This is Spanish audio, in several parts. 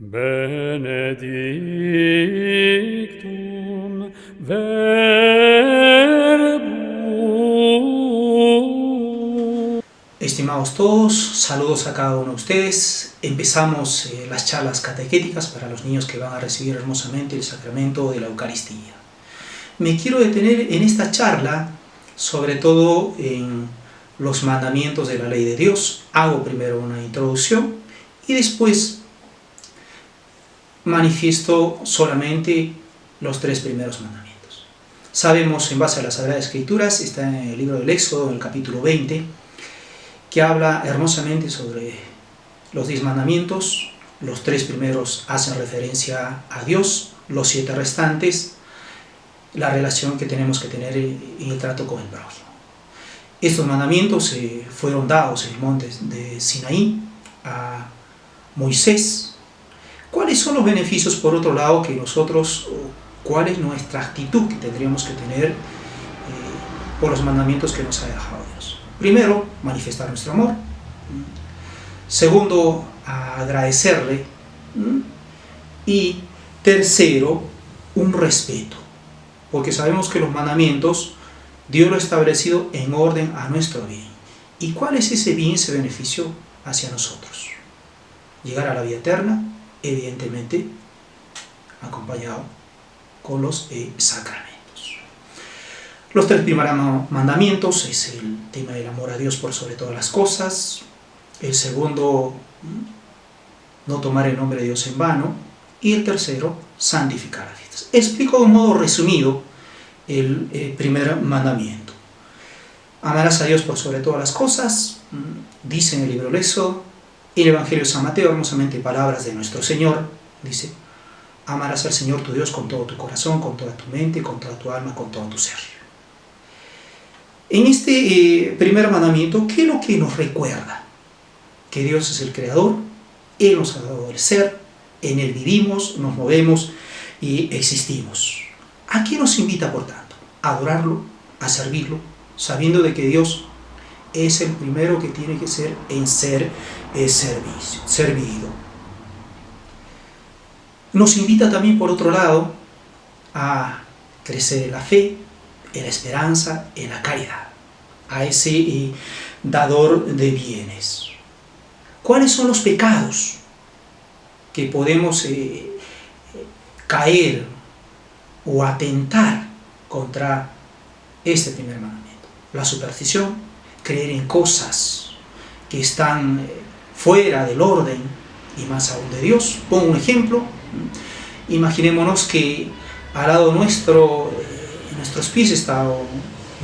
Benedictum verbum. Estimados todos, saludos a cada uno de ustedes. Empezamos las charlas catequéticas para los niños que van a recibir hermosamente el sacramento de la Eucaristía. Me quiero detener en esta charla, sobre todo en los mandamientos de la ley de Dios. Hago primero una introducción y después manifiesto solamente los 3 primeros mandamientos. Sabemos, en base a las Sagradas Escrituras, está en el libro del Éxodo, en el capítulo 20, que habla hermosamente sobre los 10 mandamientos. Los 3 primeros hacen referencia a Dios, los 7 restantes, la relación que tenemos que tener en el trato con el prójimo. Estos mandamientos fueron dados en el monte de Sinaí a Moisés. ¿Cuáles son los beneficios, por otro lado, que nosotros, cuál es nuestra actitud que tendríamos que tener por los mandamientos que nos ha dejado Dios? Primero, manifestar nuestro amor. Segundo, agradecerle. Y tercero, un respeto. Porque sabemos que los mandamientos Dios lo ha establecido en orden a nuestro bien. ¿Y cuál es ese bien, ese beneficio hacia nosotros? Llegar a la vida eterna, evidentemente acompañado con los sacramentos. Los 3 primeros mandamientos es el tema del amor a Dios por sobre todas las cosas. El segundo, no tomar el nombre de Dios en vano. Y el tercero, santificar las fiestas. Explico de un modo resumido el primer mandamiento. Amarás a Dios por sobre todas las cosas, dice en el libro del Éxodo. El Evangelio de San Mateo, hermosamente palabras de nuestro Señor, dice: amarás al Señor tu Dios con todo tu corazón, con toda tu mente, con toda tu alma, con todo tu ser. En este primer mandamiento, ¿qué es lo que nos recuerda? Que Dios es el Creador, Él nos ha dado el ser, en Él vivimos, nos movemos y existimos. ¿A qué nos invita, por tanto? A adorarlo, a servirlo, sabiendo de que Dios es el primero que tiene que ser en ser servido. Nos invita también, por otro lado, a crecer en la fe, en la esperanza, en la caridad, a ese dador de bienes. ¿Cuáles son los pecados que podemos caer o atentar contra este primer mandamiento? La superstición, creer en cosas que están fuera del orden y más aún de Dios. Pongo un ejemplo. Imaginémonos que al lado nuestro, en nuestros pies, está un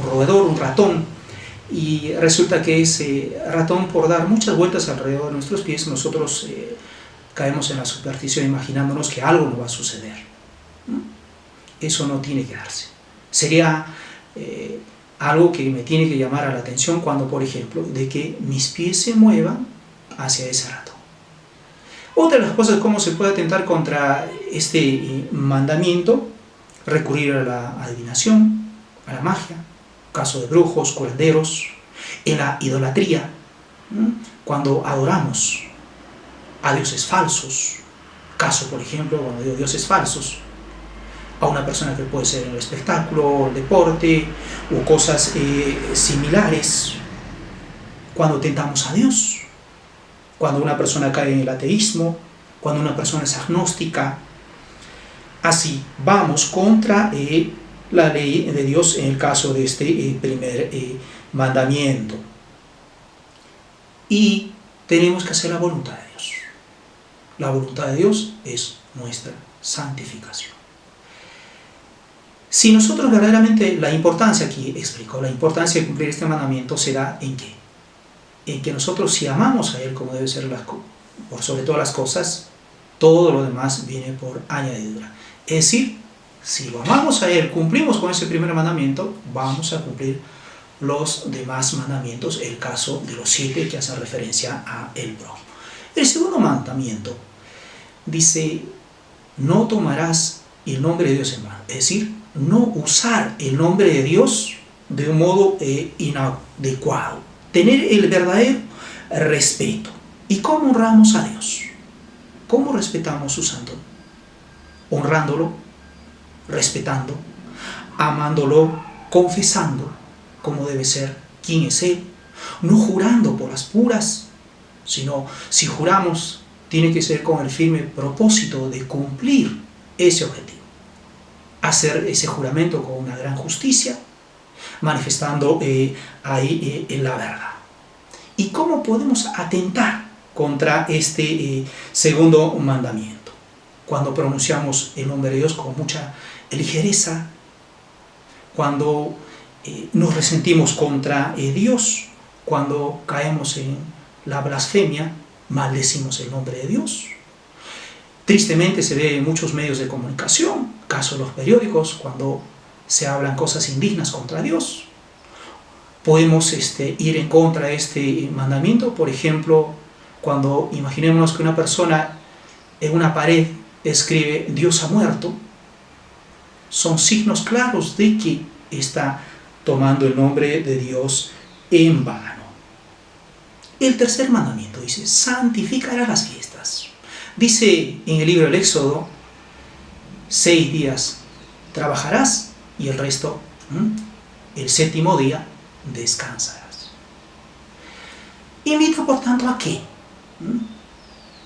roedor, un ratón, y resulta que ese ratón, por dar muchas vueltas alrededor de nuestros pies, nosotros caemos en la superstición imaginándonos que algo nos va a suceder. Eso no tiene que darse. Sería algo que me tiene que llamar a la atención cuando, por ejemplo, de que mis pies se muevan hacia ese ratón. Otra de las cosas, cómo se puede atentar contra este mandamiento: recurrir a la adivinación, a la magia, caso de brujos, curanderos, en la idolatría, cuando adoramos a dioses falsos, caso, por ejemplo, cuando digo dioses falsos, a una persona que puede ser en el espectáculo, el deporte o cosas similares, cuando tentamos a Dios, cuando una persona cae en el ateísmo, cuando una persona es agnóstica. Así vamos contra la ley de Dios en el caso de este primer mandamiento. Y tenemos que hacer la voluntad de Dios. La voluntad de Dios es nuestra santificación. Si nosotros verdaderamente, la importancia, aquí explico, la importancia de cumplir este mandamiento será en qué. En que nosotros, si amamos a Él como debe ser por sobre todas las cosas, todo lo demás viene por añadidura. Es decir, si lo amamos a Él, cumplimos con ese primer mandamiento, vamos a cumplir los demás mandamientos, el caso de los 7 que hacen referencia a el prójimo. El segundo mandamiento dice: no tomarás el nombre de Dios en vano. Es decir, no usar el nombre de Dios de un modo inadecuado. Tener el verdadero respeto. ¿Y cómo honramos a Dios? ¿Cómo respetamos su santo? Honrándolo, respetando, amándolo, confesando cómo debe ser, quién es Él, no jurando por las puras, sino si juramos, tiene que ser con el firme propósito de cumplir ese objetivo. Hacer ese juramento con una gran justicia, manifestando ahí la verdad. ¿Y cómo podemos atentar contra este segundo mandamiento? Cuando pronunciamos el nombre de Dios con mucha ligereza, cuando nos resentimos contra Dios, cuando caemos en la blasfemia, maldecimos el nombre de Dios. Tristemente se ve en muchos medios de comunicación, caso de los periódicos, cuando se hablan cosas indignas contra Dios. Podemos ir en contra de este mandamiento, por ejemplo, cuando imaginémonos que una persona en una pared escribe Dios ha muerto, son signos claros de que está tomando el nombre de Dios en vano. El tercer mandamiento dice, santificarás las fiestas. Dice en el libro del Éxodo, 6 días trabajarás y el resto, el séptimo día, descansarás. Invita por tanto a qué.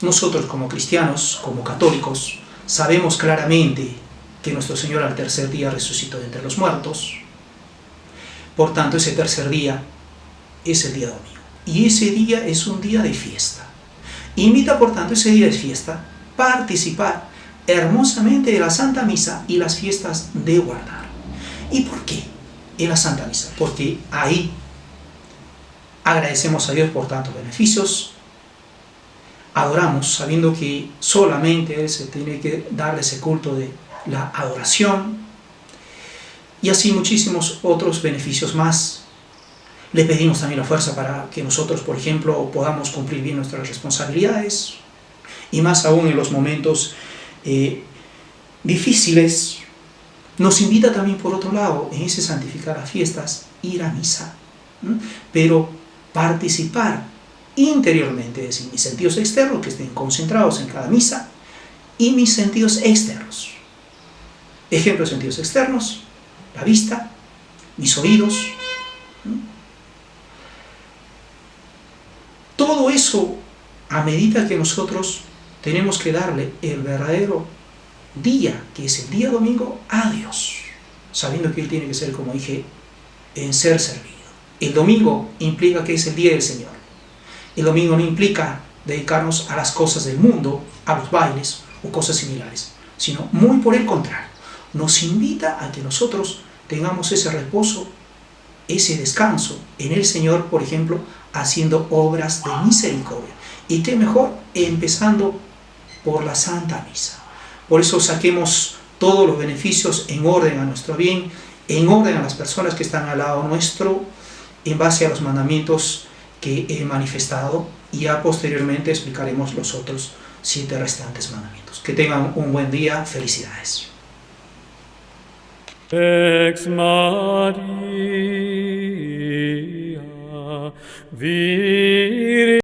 Nosotros como cristianos, como católicos, sabemos claramente que nuestro Señor al tercer día resucitó de entre los muertos. Por tanto, ese tercer día es el día domingo. Y ese día es un día de fiesta. Invita, por tanto, ese día de fiesta, participar hermosamente de la Santa Misa y las fiestas de guardar. ¿Y por qué en la Santa Misa? Porque ahí agradecemos a Dios por tantos beneficios, adoramos sabiendo que solamente Él se tiene que darle ese culto de la adoración, y así muchísimos otros beneficios más. Le pedimos también la fuerza para que nosotros, por ejemplo, podamos cumplir bien nuestras responsabilidades, y más aún en los momentos difíciles. Nos invita también, por otro lado, en ese santificar las fiestas, ir a misa, pero participar interiormente, es decir, mis sentidos externos que estén concentrados en cada misa y mis sentidos externos. Ejemplo de sentidos externos, la vista, mis oídos. Todo eso, a medida que nosotros tenemos que darle el verdadero día, que es el día domingo, a Dios, sabiendo que Él tiene que ser, como dije, en ser servido. El domingo implica que es el día del Señor. El domingo no implica dedicarnos a las cosas del mundo, a los bailes o cosas similares, sino muy por el contrario. Nos invita a que nosotros tengamos ese reposo, ese descanso en el Señor, por ejemplo, haciendo obras de misericordia. Y qué mejor, empezando por la Santa Misa. Por eso saquemos todos los beneficios en orden a nuestro bien, en orden a las personas que están al lado nuestro, en base a los mandamientos que he manifestado, y ya posteriormente explicaremos los otros 7 restantes mandamientos. Que tengan un buen día, felicidades. Ex Maria,